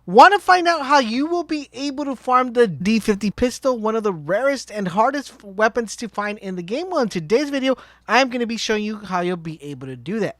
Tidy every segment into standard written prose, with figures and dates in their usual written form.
Want to find out how you will be able to farm the D50 pistol, one of the rarest and hardest weapons to find in the game? Well, in today's video, I'm going to be showing you how you'll be able to do that.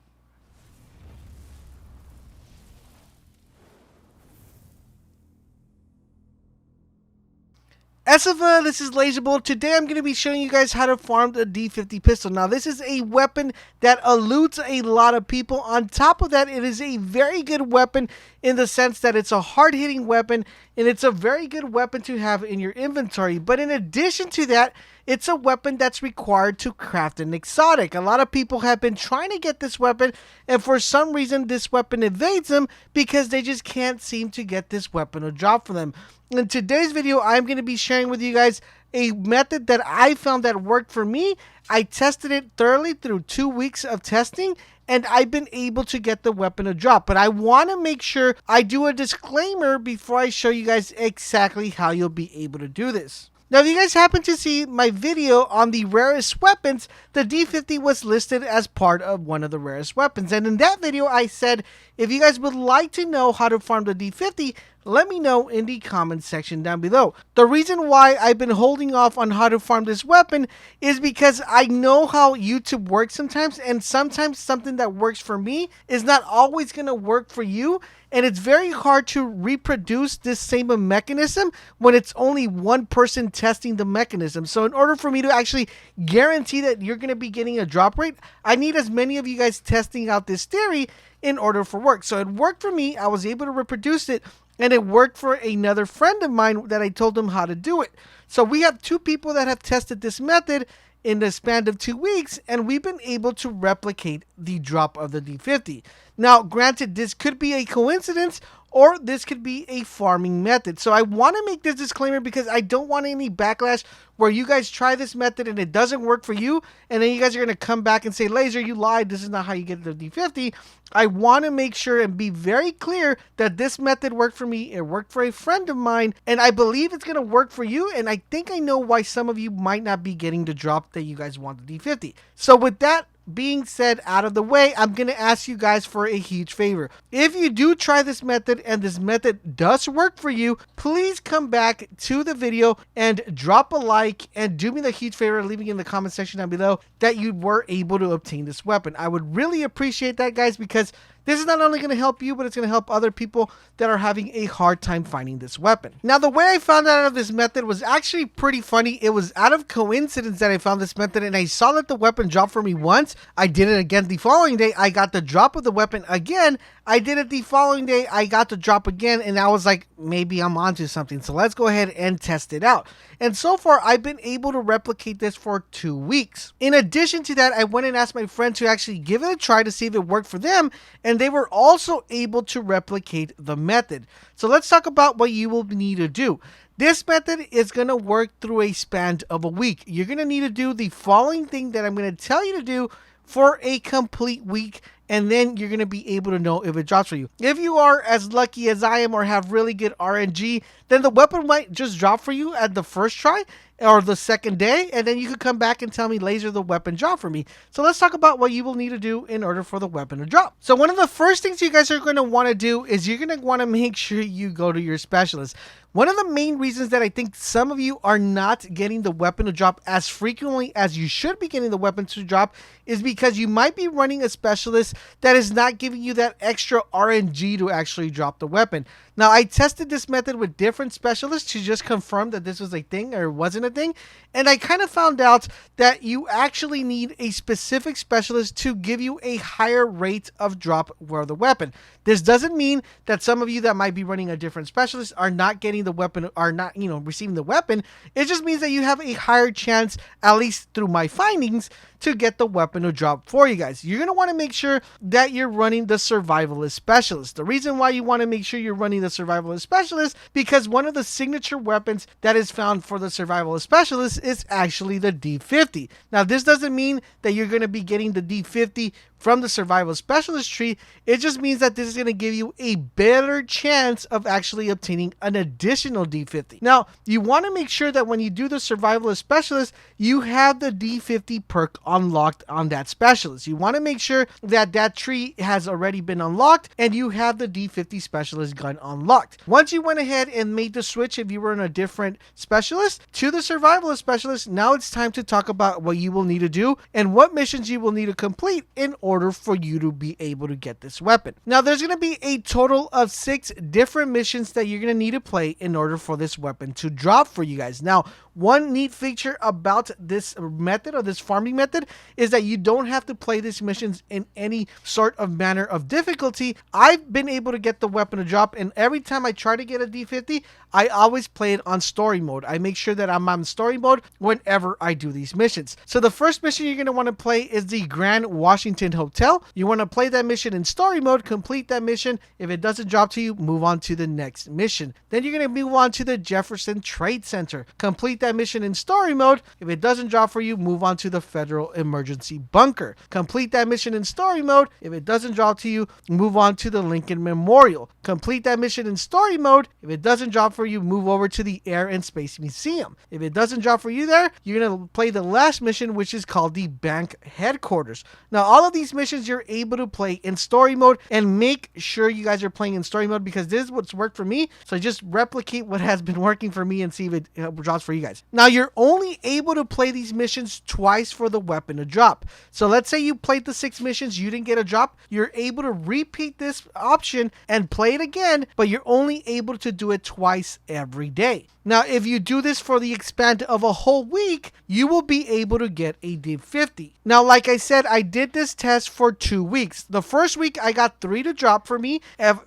Esiva, this is Laserbolt. Today I'm going to be showing you guys how to farm the D50 pistol. Now this is a weapon that eludes a lot of people. On top of that, it is a very good weapon in the sense that it's a hard-hitting weapon and it's a very good weapon to have in your inventory. But in addition to that, it's a weapon that's required to craft an exotic. A lot of people have been trying to get this weapon, and for some reason this weapon evades them because they just can't seem to get this weapon to drop for them. In today's video, I'm going to be sharing with you guys a method that I found that worked for me. I tested it thoroughly through 2 weeks of testing, and I've been able to get the weapon to drop. But I want to make sure I do a disclaimer before I show you guys exactly how you'll be able to do this. Now, if you guys happen to see my video on the rarest weapons, the D50 was listed as part of one of the rarest weapons. And in that video, I said, if you guys would like to know how to farm the D50, let me know in the comments section down below. The reason why I've been holding off on how to farm this weapon is because I know how YouTube works sometimes, and sometimes something that works for me is not always going to work for you. And it's very hard to reproduce this same mechanism when it's only one person testing the mechanism. So in order for me to actually guarantee that you're going to be getting a drop rate, I need as many of you guys testing out this theory in order for work. So it worked for me. I was able to reproduce it, and it worked for another friend of mine that I told him how to do it. So we have 2 people that have tested this method in the span of 2 weeks, and we've been able to replicate the drop of the D50. Now, granted, this could be a coincidence, or this could be a farming method. So I want to make this disclaimer because I don't want any backlash where you guys try this method and it doesn't work for you, and then you guys are going to come back and say, Laser, you lied, this is not how you get the D50. I want to make sure and be very clear that this method worked for me, it worked for a friend of mine, and I believe it's going to work for you, and I think I know why some of you might not be getting the drop that you guys want the D50. So with that being said out of the way, I'm going to ask you guys for a huge favor. If you do try this method and this method does work for you, please come back to the video and drop a like and do me the huge favor of leaving in the comment section down below that you were able to obtain this weapon. I would really appreciate that, guys, because this is not only going to help you, but it's going to help other people that are having a hard time finding this weapon. Now, the way I found out of this method was actually pretty funny. It was out of coincidence that I found this method, and I saw that the weapon dropped for me once. I did it again the following day. I got the drop of the weapon again. I did it the following day. I got the drop again, and I was like, maybe I'm onto something. So let's go ahead and test it out. And so far, I've been able to replicate this for 2 weeks. In addition to that, I went and asked my friend to actually give it a try to see if it worked for them, and they were also able to replicate the method. So let's talk about what you will need to do. This method is going to work through a span of a week. You're going to need to do the following thing that I'm going to tell you to do for a complete week, and then you're going to be able to know if it drops for you. If you are as lucky as I am or have really good RNG, then the weapon might just drop for you at the first try or the second day, and then you could come back and tell me, Laser, the weapon dropped for me. So let's talk about what you will need to do in order for the weapon to drop. So one of the first things you guys are going to want to do is you're going to want to make sure you go to your specialist. One of the main reasons that I think some of you are not getting the weapon to drop as frequently as you should be getting the weapon to drop is because you might be running a specialist that is not giving you that extra RNG to actually drop the weapon. Now, I tested this method with different specialists to just confirm that this was a thing or wasn't a thing, and I kind of found out that you actually need a specific specialist to give you a higher rate of drop for the weapon. This doesn't mean that some of you that might be running a different specialist are not getting the weapon, are not, receiving the weapon. It just means that you have a higher chance, at least through my findings, to get the weapon to drop for you guys. You're going to want to make sure that you're running the survivalist specialist. The reason why you want to make sure you're running the survivalist specialist, because one of the signature weapons that is found for the survivalist specialist is actually the D50. Now, this doesn't mean that you're going to be getting the D50 from the survival specialist tree. It just means that this is going to give you a better chance of actually obtaining an additional D50. Now, you want to make sure that when you do the survivalist specialist, you have the D50 perk unlocked on that specialist. You want to make sure that that tree has already been unlocked and you have the D50 specialist gun unlocked. Once you went ahead and made the switch, if you were in a different specialist to the survivalist specialist, now it's time to talk about what you will need to do and what missions you will need to complete in order for you to be able to get this weapon. Now, there's going to be a total of 6 different missions that you're going to need to play in order for this weapon to drop for you guys. Now, one neat feature about this method or this farming method is that you don't have to play these missions in any sort of manner of difficulty. I've been able to get the weapon to drop, and every time I try to get a D50, I always play it on story mode. I make sure that I'm on story mode whenever I do these missions. So the first mission you're going to want to play is the Grand Washington Hotel. You want to play that mission in story mode, complete that mission. If it doesn't drop to you, move on to the next mission. Then you're going to move on to the Jefferson Trade Center. Complete that mission in story mode. If it doesn't drop for you, move on to the Federal Emergency Bunker. Complete that mission in story mode. If it doesn't drop to you, move on to the Lincoln Memorial. Complete that mission in story mode. If it doesn't drop for you, move over to the Air and Space Museum. If it doesn't drop for you there, you're going to play the last mission, which is called the Bank Headquarters. Now, all of these missions you're able to play in story mode, and make sure you guys are playing in story mode because this is what's worked for me. So just replicate what has been working for me and see if it drops for you guys. Now, you're only able to play these missions twice for the weapon to drop. So let's say you played the 6 missions, you didn't get a drop. You're able to repeat this option and play it again, but you're only able to do it twice every day. Now, if you do this for the span of a whole week, you will be able to get a D50. Now, like I said, I did this test for 2 weeks. The first week, I got 3 to drop for me,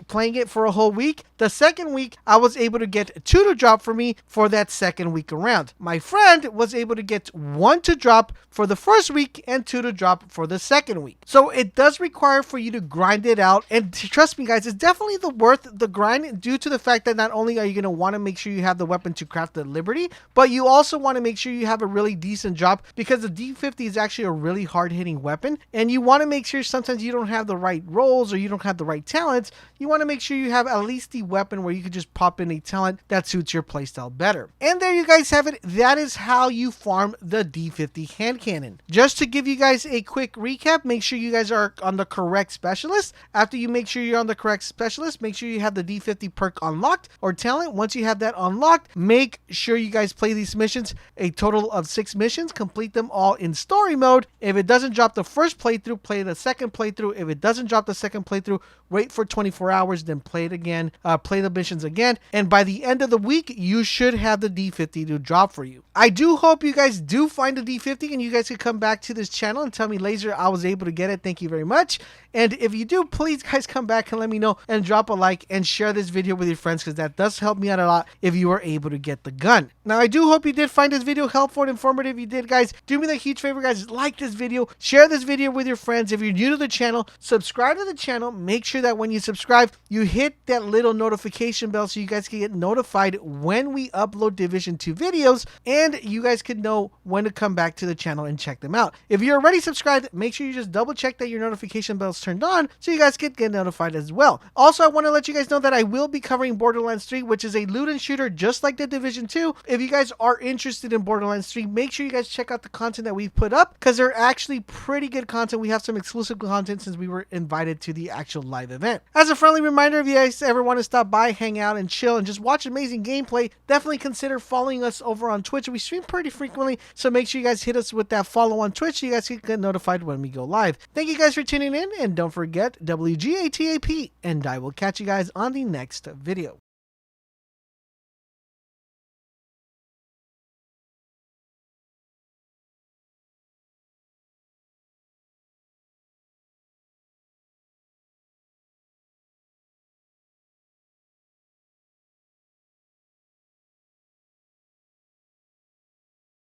playing it for a whole week. The second week, I was able to get 2 to drop for me for that second week around. My friend was able to get 1 to drop for the first week and 2 to drop for the second week. So it does require for you to grind it out. And trust me, guys, it's definitely worth the grind due to the fact that not only are you going to want to make sure you have the weapon to craft the Liberty, but you also want to make sure you have a really decent drop because the D50 is actually a really hard-hitting weapon, and you want to make sure sometimes you don't have the right rolls or you don't have the right talents. You want to make sure you have at least the weapon where you could just pop in a talent that suits your playstyle better. And there you guys have it. That is how you farm the D50 hand cannon. Just to give you guys a quick recap, make sure you guys are on the correct specialist. After you make sure you're on the correct specialist, make sure you have the D50 perk unlocked or talent. Once you have that unlocked, make sure you guys play these missions, a total of 6 missions, complete them all in story mode. If it doesn't drop the first playthrough, play the second playthrough. If it doesn't drop the second playthrough, wait for 24 hours, then play it again, play the missions again. And by the end of the week, you should have the D50 to drop for you. I do hope you guys do find the D50 and you guys can come back to this channel and tell me, Laser, I was able to get it. Thank you very much. And if you do, please guys come back and let me know and drop a like and share this video with your friends because that does help me out a lot if you are able to get the gun. Now, I do hope you did find this video helpful and informative. If you did, guys, do me the huge favor, guys, like this video, share this video with your friends. If you're new to the channel, subscribe to the channel. Make sure that when you subscribe, you hit that little notification bell so you guys can get notified when we upload Division 2 videos, and you guys can know when to come back to the channel and check them out. If you're already subscribed, make sure you just double check that your notification bell's turned on so you guys can get notified as well. Also, I want to let you guys know that I will be covering Borderlands 3, which is a loot and shooter just like the Division 2. If you guys are interested in Borderlands 3, make sure you guys check out the content that we've put up because they're actually pretty good content. We have some exclusive content since we were invited to the actual live event. As a friendly reminder, if you guys ever want to stop by, hang out, and chill and just watch amazing gameplay, definitely consider following us over on Twitch. We stream pretty frequently, so make sure you guys hit us with that follow on Twitch so you guys can get notified when we go live. Thank you guys for tuning in, and don't forget WGATAP, and I will catch you guys on the next video.